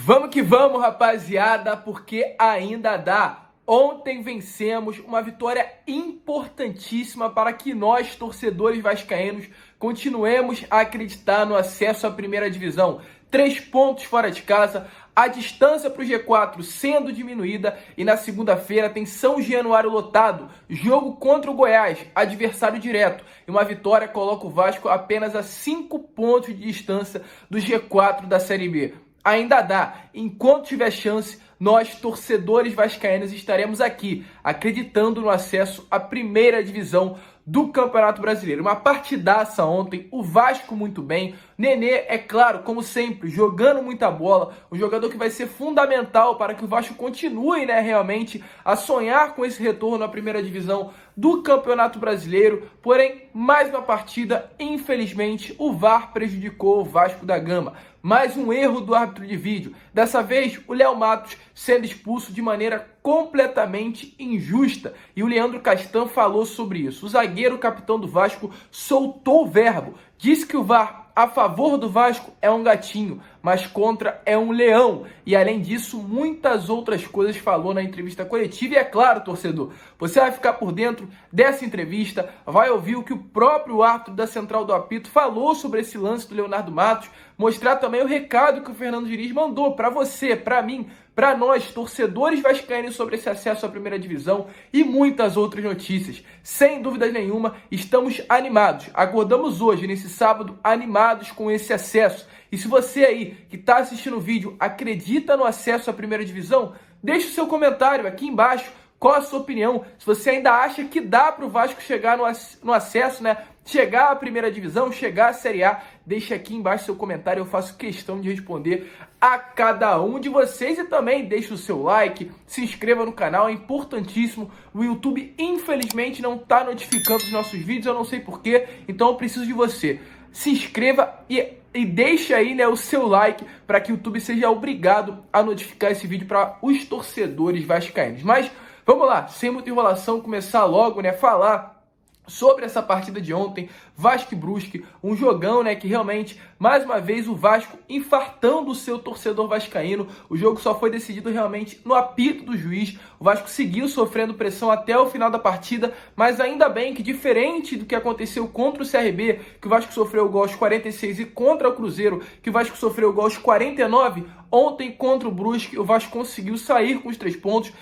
Vamos que vamos, rapaziada, porque ainda dá. Ontem vencemos, uma vitória importantíssima para que nós, torcedores vascaínos, continuemos a acreditar no acesso à primeira divisão. 3 pontos fora de casa, a distância para o G4 sendo diminuída e na segunda-feira tem São Januário lotado, jogo contra o Goiás, adversário direto. E uma vitória coloca o Vasco apenas a 5 pontos de distância do G4 da Série B. Ainda dá, enquanto tiver chance, nós, torcedores vascaínos, estaremos aqui, acreditando no acesso à primeira divisão do Campeonato Brasileiro. Uma partidaça ontem, o Vasco muito bem, Nenê, é claro, como sempre, jogando muita bola, um jogador que vai ser fundamental para que o Vasco continue, realmente a sonhar com esse retorno à primeira divisão do Campeonato Brasileiro. Porém, mais uma partida, infelizmente, o VAR prejudicou o Vasco da Gama. Mais um erro do árbitro de vídeo. Dessa vez, o Léo Matos sendo expulso de maneira completamente injusta. E o Leandro Castan falou sobre isso. O zagueiro, capitão do Vasco, soltou o verbo. Disse que o VAR a favor do Vasco é um gatinho, mas contra é um leão. E além disso, muitas outras coisas falou na entrevista coletiva. E é claro, torcedor, você vai ficar por dentro dessa entrevista, vai ouvir o que o próprio árbitro da Central do Apito falou sobre esse lance do Leonardo Matos, mostrar também o recado que o Fernando Diniz mandou para você, para mim, para nós, torcedores vascaínos, sobre esse acesso à primeira divisão e muitas outras notícias. Sem dúvida nenhuma, estamos animados. Acordamos hoje, nesse sábado, animados com esse acesso. E se você aí que está assistindo o vídeo acredita no acesso à primeira divisão, deixe o seu comentário aqui embaixo. Qual a sua opinião? Se você ainda acha que dá para o Vasco chegar no acesso, chegar à primeira divisão, chegar à Série A, deixe aqui embaixo seu comentário. Eu faço questão de responder a cada um de vocês. E também deixe o seu like, se inscreva no canal, é importantíssimo. O YouTube, infelizmente, não está notificando os nossos vídeos, eu não sei porquê, então eu preciso de você. Se inscreva e deixe aí o seu like para que o YouTube seja obrigado a notificar esse vídeo para os torcedores vascaínos. Mas vamos lá, sem muita enrolação, começar logo, falar sobre essa partida de ontem, Vasco e Brusque, um jogão, que realmente, mais uma vez, o Vasco infartando o seu torcedor vascaíno. O jogo só foi decidido realmente no apito do juiz. O Vasco seguiu sofrendo pressão até o final da partida, mas ainda bem que, diferente do que aconteceu contra o CRB, que o Vasco sofreu o gol aos 46, e contra o Cruzeiro, que o Vasco sofreu o gol aos 49, ontem contra o Brusque, o Vasco conseguiu sair com os 3 pontos,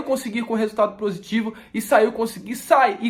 conseguir com resultado positivo e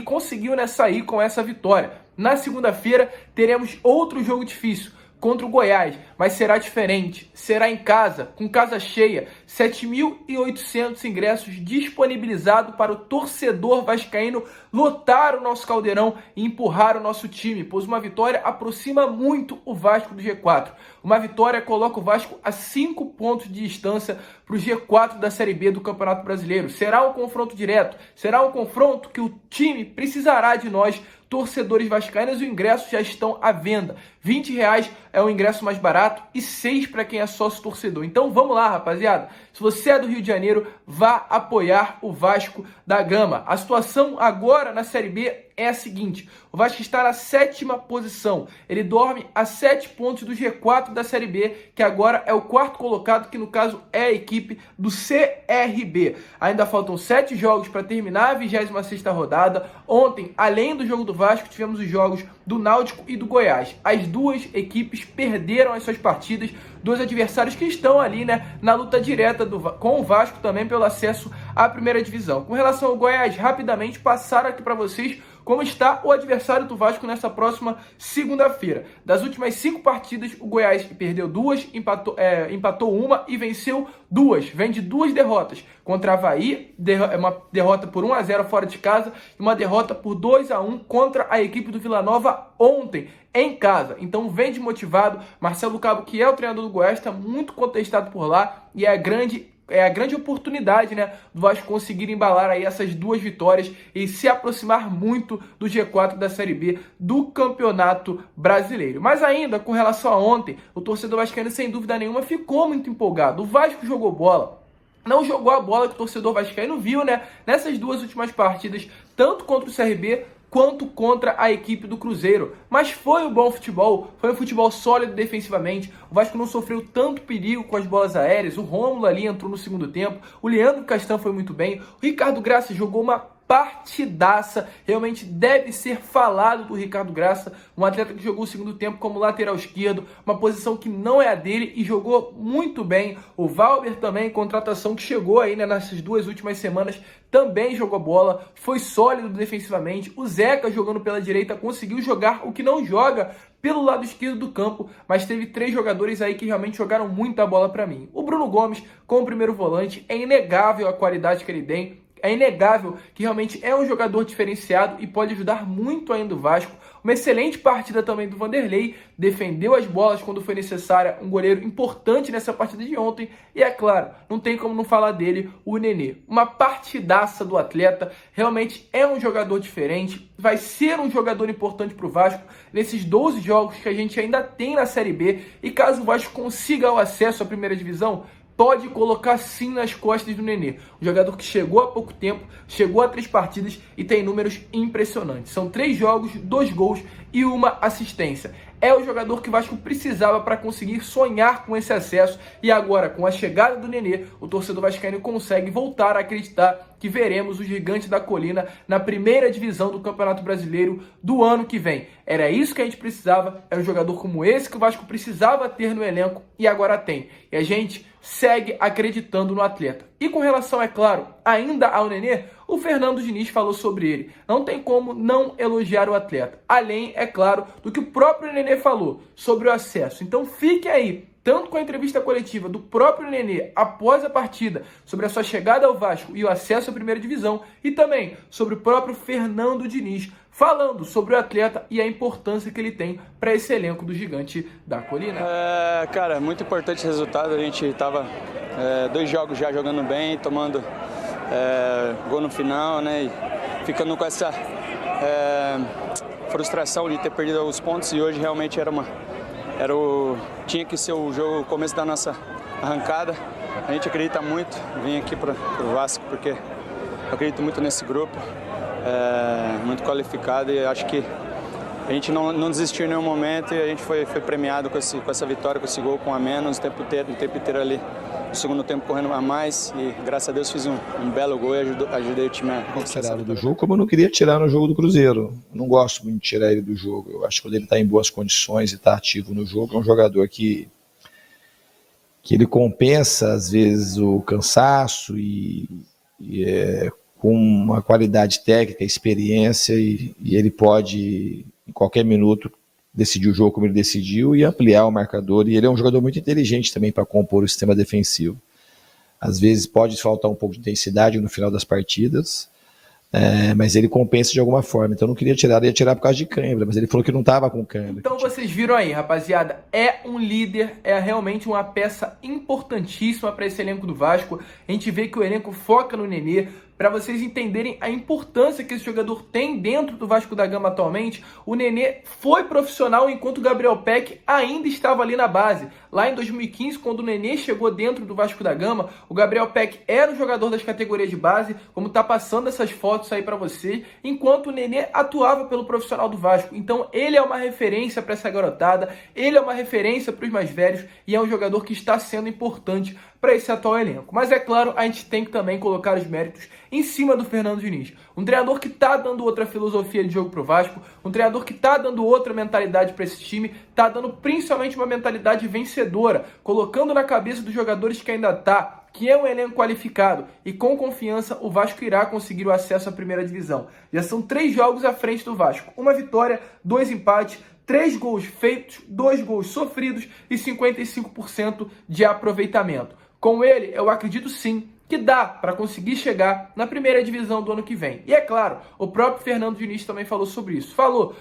conseguiu sair com essa vitória. Na segunda-feira teremos outro jogo difícil contra o Goiás, mas será diferente, será em casa, com casa cheia, 7.800 ingressos disponibilizados para o torcedor vascaíno lotar o nosso caldeirão e empurrar o nosso time, pois uma vitória aproxima muito o Vasco do G4. Uma vitória coloca o Vasco a 5 pontos de distância para o G4 da Série B do Campeonato Brasileiro. Será um confronto direto, será um confronto que o time precisará de nós, torcedores vascaínos. Os ingressos já estão à venda. R$20 é o ingresso mais barato e 6 para quem é sócio torcedor. Então vamos lá, rapaziada. Se você é do Rio de Janeiro, vá apoiar o Vasco da Gama. A situação agora na Série B é a seguinte: o Vasco está na 7ª posição. Ele dorme a 7 pontos do G4 da Série B, que agora é o 4º colocado, que no caso é a equipe do CRB. Ainda faltam 7 jogos para terminar a 26ª rodada. Ontem, além do jogo do Vasco, tivemos os jogos do Náutico e do Goiás. As duas equipes perderam as suas partidas, dois adversários que estão ali na luta direta com o Vasco também pelo acesso à primeira divisão. Com relação ao Goiás, rapidamente passar aqui para vocês como está o adversário do Vasco nessa próxima segunda-feira. Das últimas 5 partidas, o Goiás perdeu 2, empatou 1 e venceu 2. Vem de 2 derrotas. Contra a Avaí, uma derrota por 1-0 fora de casa e uma derrota por 2-1 contra a equipe do Vila Nova ontem, em casa. Então vem desmotivado. Marcelo Cabo, que é o treinador do Goiás, está muito contestado por lá e é a grande oportunidade do Vasco conseguir embalar aí essas 2 vitórias e se aproximar muito do G4 da Série B do Campeonato Brasileiro. Mas ainda, com relação a ontem, o torcedor vascaíno, sem dúvida nenhuma, ficou muito empolgado. O Vasco jogou bola. Não jogou a bola que o torcedor vascaíno viu, nessas 2 últimas partidas, tanto contra o CRB quanto contra a equipe do Cruzeiro. Mas foi um bom futebol, foi um futebol sólido defensivamente. O Vasco não sofreu tanto perigo com as bolas aéreas. O Rômulo ali entrou no segundo tempo. O Leandro Castan foi muito bem. O Ricardo Graça jogou uma partidaça, realmente deve ser falado do Ricardo Graça, um atleta que jogou o segundo tempo como lateral esquerdo, uma posição que não é a dele e jogou muito bem. O Valber também, contratação que chegou aí, né, nessas 2 últimas semanas, também jogou bola, foi sólido defensivamente. O Zeca jogando pela direita conseguiu jogar o que não joga pelo lado esquerdo do campo, mas teve 3 jogadores aí que realmente jogaram muita bola para mim. O Bruno Gomes, como primeiro volante, é inegável a qualidade que ele tem. É inegável que realmente é um jogador diferenciado e pode ajudar muito ainda o Vasco. Uma excelente partida também do Vanderlei, defendeu as bolas quando foi necessária, um goleiro importante nessa partida de ontem. E é claro, não tem como não falar dele, o Nenê. Uma partidaça do atleta, realmente é um jogador diferente, vai ser um jogador importante para o Vasco nesses 12 jogos que a gente ainda tem na Série B. E caso o Vasco consiga o acesso à primeira divisão, pode colocar sim nas costas do Nenê. Um jogador que chegou há pouco tempo, chegou a 3 partidas e tem números impressionantes. São 3 jogos, 2 gols e 1 assistência. É o jogador que o Vasco precisava para conseguir sonhar com esse acesso. E agora, com a chegada do Nenê, o torcedor vascaíno consegue voltar a acreditar que veremos o Gigante da Colina na primeira divisão do Campeonato Brasileiro do ano que vem. Era isso que a gente precisava, era um jogador como esse que o Vasco precisava ter no elenco e agora tem. E a gente segue acreditando no atleta. E com relação, é claro, ainda ao Nenê, o Fernando Diniz falou sobre ele. Não tem como não elogiar o atleta. Além, é claro, do que o próprio Nenê falou sobre o acesso. Então fique aí, tanto com a entrevista coletiva do próprio Nenê após a partida, sobre a sua chegada ao Vasco e o acesso à primeira divisão, e também sobre o próprio Fernando Diniz, falando sobre o atleta e a importância que ele tem para esse elenco do Gigante da Colina. Cara, muito importante esse resultado. A gente estava 2 jogos já jogando bem, tomando gol no final, né? E ficando com essa frustração de ter perdido os pontos. E hoje realmente tinha que ser o começo da nossa arrancada. A gente acredita muito, vim aqui para o Vasco porque eu acredito muito nesse grupo. Muito qualificado e acho que a gente não desistiu em nenhum momento e a gente foi premiado com essa vitória, com esse gol com a menos, o tempo inteiro ali, no segundo tempo correndo a mais e graças a Deus fiz um belo gol e ajudei o time a conquistar essa vitória. Do jogo, como eu não queria tirar no jogo do Cruzeiro. Eu não gosto muito de tirar ele do jogo. Eu acho que quando ele está em boas condições e está ativo no jogo, é um jogador que ele compensa às vezes o cansaço e com uma qualidade técnica, experiência e ele pode, em qualquer minuto, decidir o jogo como ele decidiu e ampliar o marcador. E ele é um jogador muito inteligente também para compor o sistema defensivo. Às vezes pode faltar um pouco de intensidade no final das partidas, mas ele compensa de alguma forma. Então eu não queria tirar, ele ia tirar por causa de cãibra, mas ele falou que não estava com cãibra. Então vocês viram aí, rapaziada, é um líder, é realmente uma peça importantíssima para esse elenco do Vasco. A gente vê que o elenco foca no Nenê. Para vocês entenderem a importância que esse jogador tem dentro do Vasco da Gama atualmente, o Nenê foi profissional enquanto o Gabriel Peck ainda estava ali na base. Lá em 2015, quando o Nenê chegou dentro do Vasco da Gama, o Gabriel Peck era o jogador das categorias de base, como tá passando essas fotos aí para você, enquanto o Nenê atuava pelo profissional do Vasco. Então ele é uma referência para essa garotada, ele é uma referência para os mais velhos e é um jogador que está sendo importante para esse atual elenco. Mas é claro, a gente tem que também colocar os méritos em cima do Fernando Diniz. Um treinador que tá dando outra filosofia de jogo pro Vasco, um treinador que tá dando outra mentalidade para esse time, tá dando principalmente uma mentalidade vencedora, colocando na cabeça dos jogadores que ainda que é um elenco qualificado e com confiança o Vasco irá conseguir o acesso à primeira divisão. Já são 3 jogos à frente do Vasco, 1 vitória, 2 empates, 3 gols feitos, 2 gols sofridos e 55% de aproveitamento. Com ele, eu acredito sim que dá para conseguir chegar na primeira divisão do ano que vem. E é claro, o próprio Fernando Diniz também falou sobre isso. Falou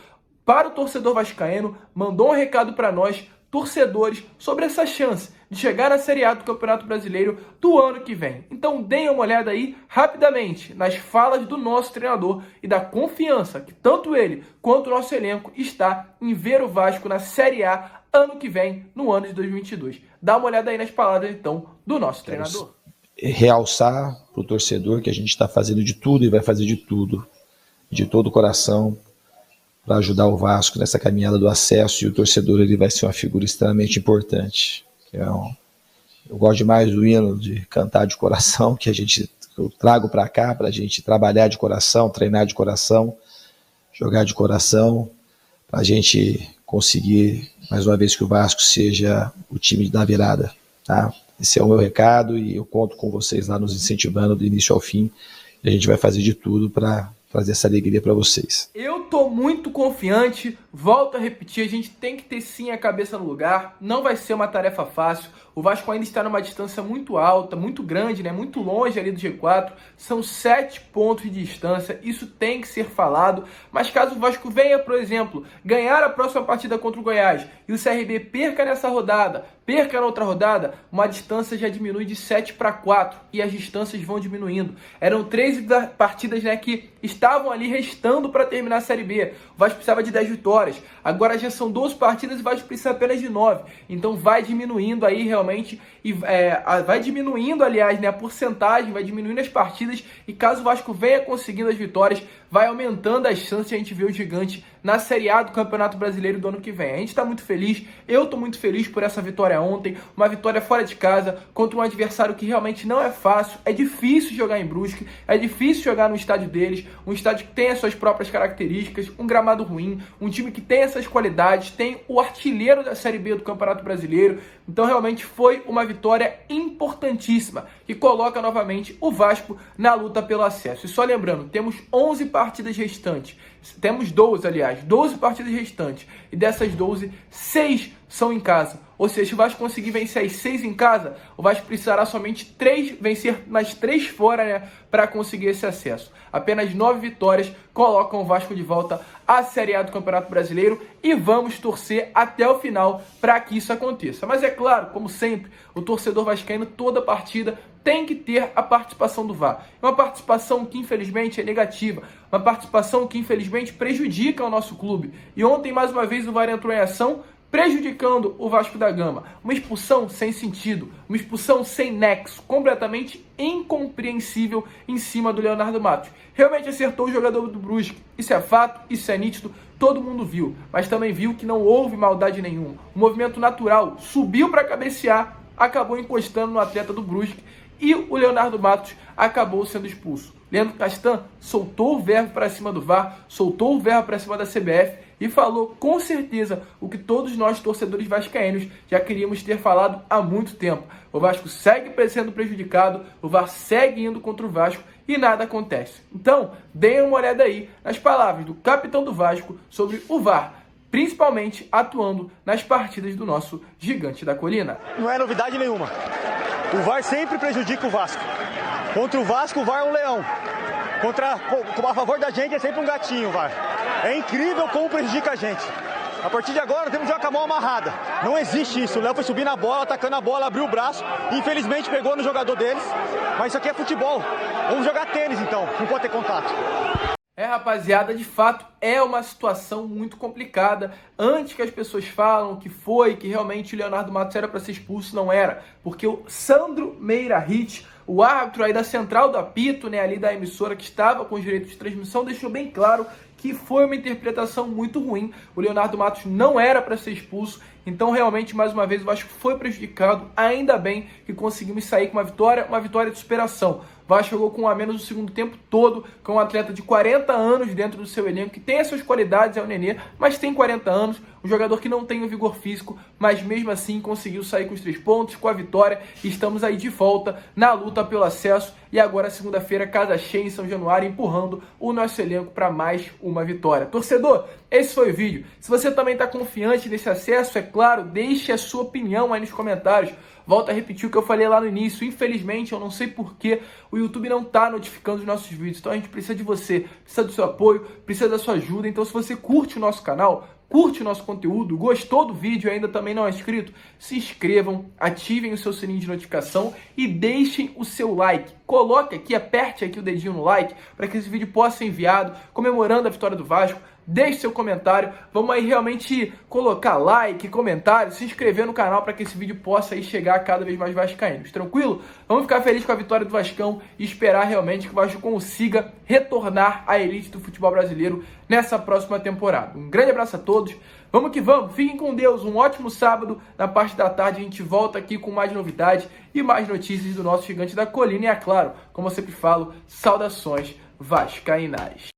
para o torcedor vascaíno, mandou um recado para nós, torcedores, sobre essa chance de chegar na Série A do Campeonato Brasileiro do ano que vem. Então deem uma olhada aí rapidamente nas falas do nosso treinador e da confiança que tanto ele quanto o nosso elenco está em ver o Vasco na Série A ano que vem, no ano de 2022. Dá uma olhada aí nas palavras então do nosso treinador. Realçar para o torcedor que a gente está fazendo de tudo e vai fazer de tudo. A de todo o coração para ajudar o Vasco nessa caminhada do acesso, e o torcedor ele vai ser uma figura extremamente importante. Eu gosto demais do hino de cantar de coração, que eu trago para cá, para a gente trabalhar de coração, treinar de coração, jogar de coração, para a gente conseguir, mais uma vez, que o Vasco seja o time da virada. Tá? Esse é o meu recado e eu conto com vocês lá nos incentivando do início ao fim. E a gente vai fazer de tudo para trazer essa alegria para vocês. Eu tô muito confiante, volto a repetir, a gente tem que ter sim a cabeça no lugar, não vai ser uma tarefa fácil. O Vasco ainda está numa distância muito alta, muito grande, né? Muito longe ali do G4. São 7 pontos de distância, isso tem que ser falado. Mas caso o Vasco venha, por exemplo, ganhar a próxima partida contra o Goiás e o CRB perca nessa rodada, perca na outra rodada, uma distância já diminui de 7 para 4 e as distâncias vão diminuindo. Eram 13 partidas, né, que estavam ali restando para terminar a Série B. O Vasco precisava de 10 vitórias. Agora já são 12 partidas e o Vasco precisa apenas de 9. Então vai diminuindo aí realmente, e vai diminuindo, aliás, né, a porcentagem, vai diminuindo as partidas, e caso o Vasco venha conseguindo as vitórias, vai aumentando as chances de a gente ver o Gigante na Série A do Campeonato Brasileiro do ano que vem. A gente está muito feliz, eu estou muito feliz por essa vitória ontem, uma vitória fora de casa, contra um adversário que realmente não é fácil, é difícil jogar em Brusque, é difícil jogar no estádio deles, um estádio que tem as suas próprias características, um gramado ruim, um time que tem essas qualidades, tem o artilheiro da Série B do Campeonato Brasileiro. Então realmente foi uma vitória importantíssima, que coloca novamente o Vasco na luta pelo acesso. E só lembrando, temos 11 partidas restantes, temos 12, aliás, 12 partidas restantes, e dessas 12, 6 são em casa. Ou seja, se o Vasco conseguir vencer as 6 em casa, o Vasco precisará somente vencer mais 3 fora, né, para conseguir esse acesso. Apenas 9 vitórias colocam o Vasco de volta à Série A do Campeonato Brasileiro, e vamos torcer até o final para que isso aconteça. Mas é claro, como sempre, o torcedor vascaíno, toda partida tem que ter a participação do VAR. Uma participação que infelizmente é negativa, uma participação que infelizmente prejudica o nosso clube. E ontem, mais uma vez, o VAR entrou em ação, prejudicando o Vasco da Gama. Uma expulsão sem sentido, uma expulsão sem nexo, completamente incompreensível em cima do Leonardo Matos. Realmente acertou o jogador do Brusque, isso é fato, isso é nítido, todo mundo viu, mas também viu que não houve maldade nenhuma. O movimento natural subiu para cabecear, acabou encostando no atleta do Brusque e o Leonardo Matos acabou sendo expulso. Leandro Castan soltou o verbo para cima do VAR, soltou o verbo para cima da CBF e falou com certeza o que todos nós torcedores vascaínos já queríamos ter falado há muito tempo. O Vasco segue sendo prejudicado, o VAR segue indo contra o Vasco e nada acontece. Então, deem uma olhada aí nas palavras do capitão do Vasco sobre o VAR, principalmente atuando nas partidas do nosso Gigante da Colina. Não é novidade nenhuma. O VAR sempre prejudica o Vasco. Contra o Vasco, o VAR é um leão. A favor da gente é sempre um gatinho, o VAR. É incrível como prejudica a gente. A partir de agora, temos já com a mão amarrada. Não existe isso. O Léo foi subir na bola, atacando a bola, abriu o braço. Infelizmente, pegou no jogador deles. Mas isso aqui é futebol. Vamos jogar tênis, então. Não pode ter contato. Rapaziada, de fato é uma situação muito complicada. Antes que as pessoas falam que realmente o Leonardo Matos era para ser expulso, não era. Porque o Sandro Meirahit, o árbitro aí da central do apito, né, ali da emissora que estava com os direitos de transmissão, deixou bem claro que foi uma interpretação muito ruim. O Leonardo Matos não era para ser expulso. Então, realmente, mais uma vez, o Vasco foi prejudicado. Ainda bem que conseguimos sair com uma vitória de superação. O Vasco jogou com um a menos no segundo tempo todo, com um atleta de 40 anos dentro do seu elenco, que tem as suas qualidades, é o Nenê, mas tem 40 anos, um jogador que não tem o vigor físico, mas mesmo assim conseguiu sair com os 3 pontos, com a vitória, e estamos aí de volta na luta pelo acesso, e agora segunda-feira, casa cheia em São Januário, empurrando o nosso elenco para mais uma vitória. Torcedor, esse foi o vídeo. Se você também está confiante nesse acesso, é claro, deixe a sua opinião aí nos comentários. Volto a repetir o que eu falei lá no início. Infelizmente, eu não sei porquê, o YouTube não está notificando os nossos vídeos. Então a gente precisa de você, precisa do seu apoio, precisa da sua ajuda. Então se você curte o nosso canal, curte o nosso conteúdo, gostou do vídeo e ainda também não é inscrito, se inscrevam, ativem o seu sininho de notificação e deixem o seu like. Coloque aqui, aperte aqui o dedinho no like para que esse vídeo possa ser enviado, comemorando a vitória do Vasco. deixe seu comentário. Vamos aí realmente colocar like, comentário, se inscrever no canal para que esse vídeo possa aí chegar a cada vez mais vascaínos. Tranquilo? Vamos ficar felizes com a vitória do Vascão e esperar realmente que o Vasco consiga retornar à elite do futebol brasileiro nessa próxima temporada. Um grande abraço a todos. Vamos que vamos. Fiquem com Deus. Um ótimo sábado. Na parte da tarde a gente volta aqui com mais novidades e mais notícias do nosso gigante da colina. E é claro, como eu sempre falo, saudações vascaínas.